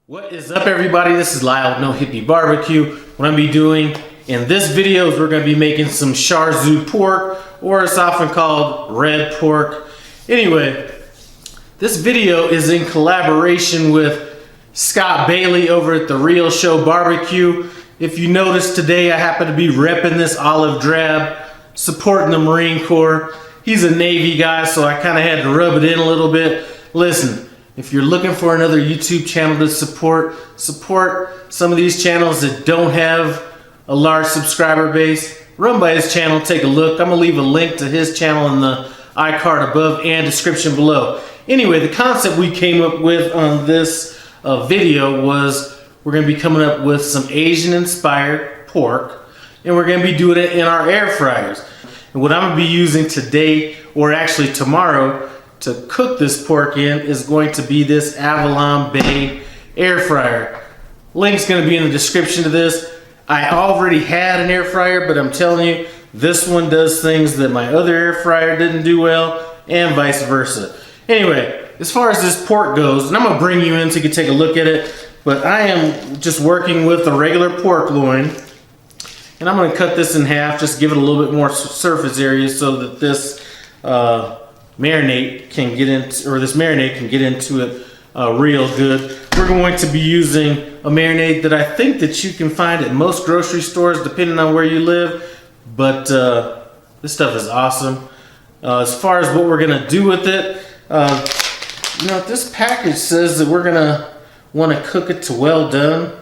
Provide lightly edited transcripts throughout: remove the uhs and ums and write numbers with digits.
What is up, everybody? This is Lyle with No Hippie Barbecue. What I'm going to be doing in this video is we're going to be making some Char Siu pork, or it's often called red pork. Anyway, this video is in collaboration with Scott Bailey over at The Real Show Barbecue. If you notice today, I happen to be repping this olive drab, supporting the Marine Corps. He's a Navy guy, so I kind of had to rub it in a little bit. Listen, if you're looking for another YouTube channel to support some of these channels that don't have a large subscriber base, run by his channel, take a look. I'm gonna leave a link to his channel in the iCard above and description below. Anyway, the concept we came up with on this video was we're gonna be coming up with some Asian inspired pork, and we're gonna be doing it in our air fryers. And what I'm gonna be using today, or actually tomorrow, to cook this pork in is going to be this Avalon Bay air fryer. Link's gonna be in the description to this. I already had an air fryer, but I'm telling you, this one does things that my other air fryer didn't do well, and vice versa. Anyway, as far as this pork goes, and I'm gonna bring you in so you can take a look at it, but I am just working with a regular pork loin, and I'm gonna cut this in half, just give it a little bit more surface area so that this marinade can get into it real good. We're going to be using a marinade that I think that you can find at most grocery stores depending on where you live, but this stuff is awesome. As far as what we're gonna do with it, this package says that we're gonna want to cook it to well done.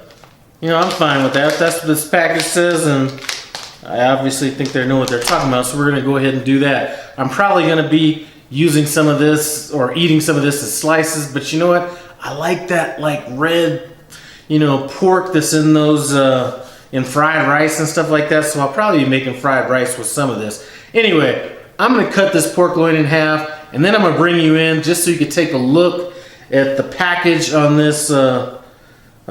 I'm fine with that. That's what this package says, and I obviously think they know what they're talking about, so we're gonna go ahead and do that. I'm probably gonna be using some of this or eating some of this as slices, but you know what? I like that red, pork that's in those in fried rice and stuff like that, so I'll probably be making fried rice with some of this. Anyway, I'm gonna cut this pork loin in half, and then I'm gonna bring you in just so you can take a look at the package on this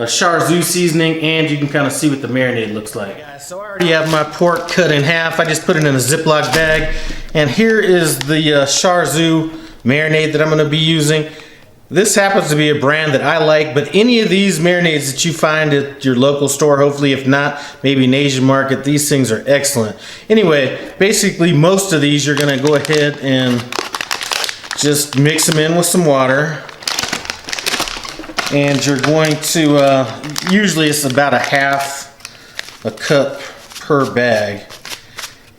Char Siu seasoning, and you can kind of see what the marinade looks like. Hey guys, so I already have my pork cut in half. I just put it in a Ziploc bag, and here is the Char Siu marinade that I'm going to be using. This happens to be a brand that I like, but any of these marinades that you find at your local store, hopefully, if not, maybe an Asian market, these things are excellent. Anyway, basically most of these you're going to go ahead and just mix them in with some water. And you're going to, usually it's about a cup per bag.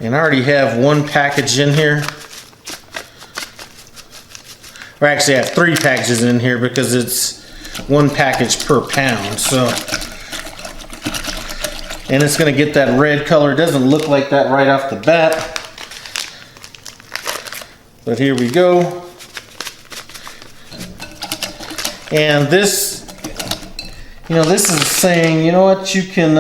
And I already have one package in here. Or actually I have 3 packages in here because it's 1 package per pound. So, and it's gonna get that red color. It doesn't look like that right off the bat. But here we go. And this, this is saying, you know what, you can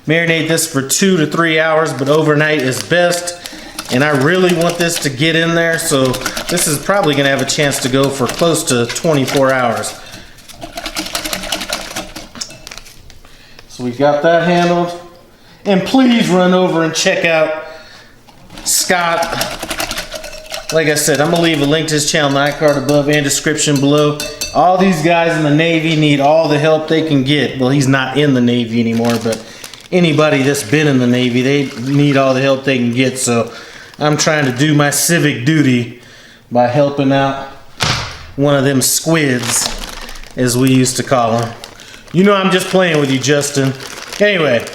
marinate this for 2 to 3 hours, but overnight is best. And I really want this to get in there, so this is probably gonna have a chance to go for close to 24 hours. So we got that handled. And please run over and check out Scott. Like I said, I'm gonna leave a link to his channel in the iCard above and description below. All these guys in the Navy need all the help they can get. Well, he's not in the Navy anymore, but anybody that's been in the Navy, they need all the help they can get. So I'm trying to do my civic duty by helping out one of them squids, as we used to call them. I'm just playing with you, Justin. Anyway,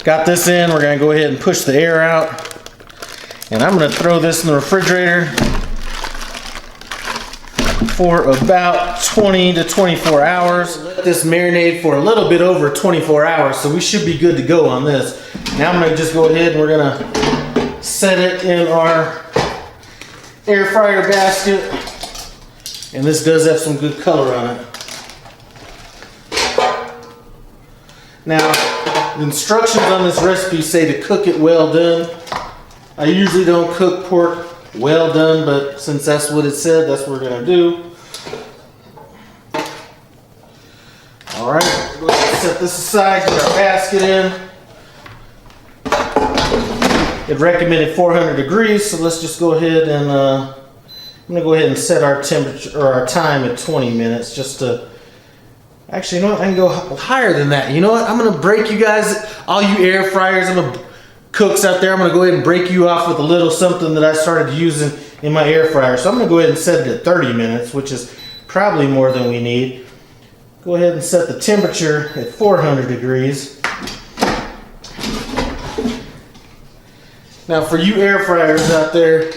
got this in. We're gonna go ahead and push the air out. And I'm gonna throw this in the refrigerator for about 20 to 24 hours. Let this marinate for a little bit over 24 hours, so we should be good to go on this. Now I'm gonna just go ahead and we're gonna set it in our air fryer basket. And this does have some good color on it. Now, the instructions on this recipe say to cook it well done. I usually don't cook pork well done, but since that's what it said, that's what we're gonna do. All right, go ahead and set this aside, get our basket in. It recommended 400 degrees, so let's just go ahead and I'm gonna go ahead and set our temperature or our time at 20 minutes just to Actually, you know what? I can go higher than that. You know what? I'm gonna break you guys, all you air fryers and cooks out there. I'm gonna go ahead and break you off with a little something that I started using in my air fryer. So I'm gonna go ahead and set it at 30 minutes, which is probably more than we need. Go ahead and set the temperature at 400 degrees. Now for you air fryers out there,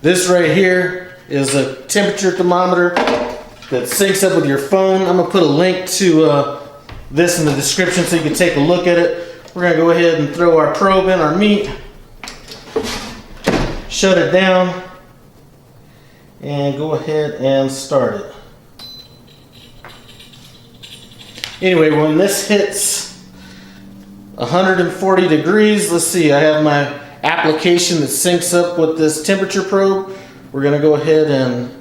this right here is a temperature thermometer that syncs up with your phone. I'm gonna put a link to this in the description so you can take a look at it. We're gonna go ahead and throw our probe in our meat, shut it down, and go ahead and start it. Anyway, when this hits 140 degrees, let's see, I have my application that syncs up with this temperature probe. We're gonna go ahead and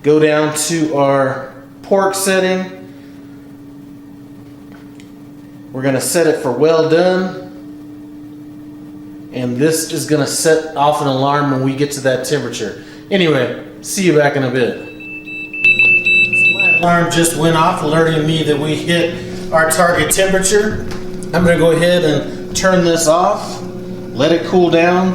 go down to our pork setting. We're gonna set it for well done. And this is gonna set off an alarm when we get to that temperature. Anyway, see you back in a bit. So my alarm just went off, alerting me that we hit our target temperature. I'm gonna go ahead and turn this off, let it cool down,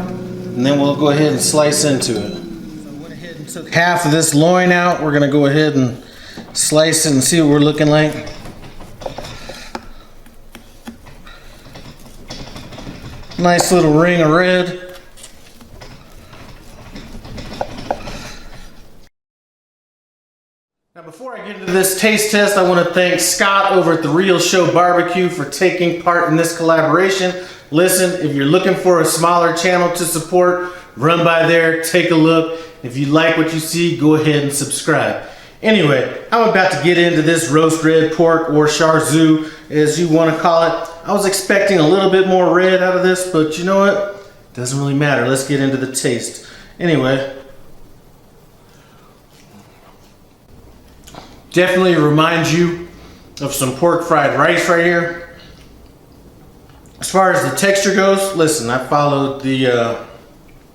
and then we'll go ahead and slice into it. So I went ahead and took half of this loin out. We're gonna go ahead and slice it and see what we're looking like. Nice little ring of red. Now before I get into this taste test, I want to thank Scott over at The Real Show Barbecue for taking part in this collaboration. Listen, if you're looking for a smaller channel to support, run by there, take a look. If you like what you see, go ahead and subscribe. Anyway, I'm about to get into this roast red pork, or Char Siu, as you want to call it. I was expecting a little bit more red out of this, but you know what? Doesn't really matter. Let's get into the taste. Anyway, definitely reminds you of some pork fried rice right here. As far as the texture goes, listen, I followed the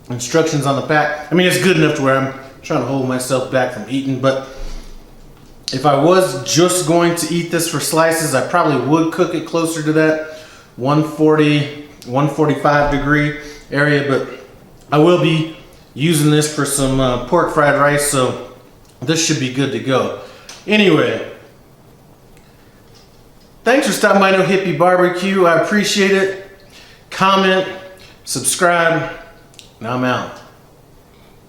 instructions on the pack. I mean, it's good enough to where I'm trying to hold myself back from eating, but if I was just going to eat this for slices, I probably would cook it closer to that 140, 145 degree area, but I will be using this for some pork fried rice, so this should be good to go. Anyway, thanks for stopping by No Hippie Barbecue. I appreciate it. Comment, subscribe, and I'm out.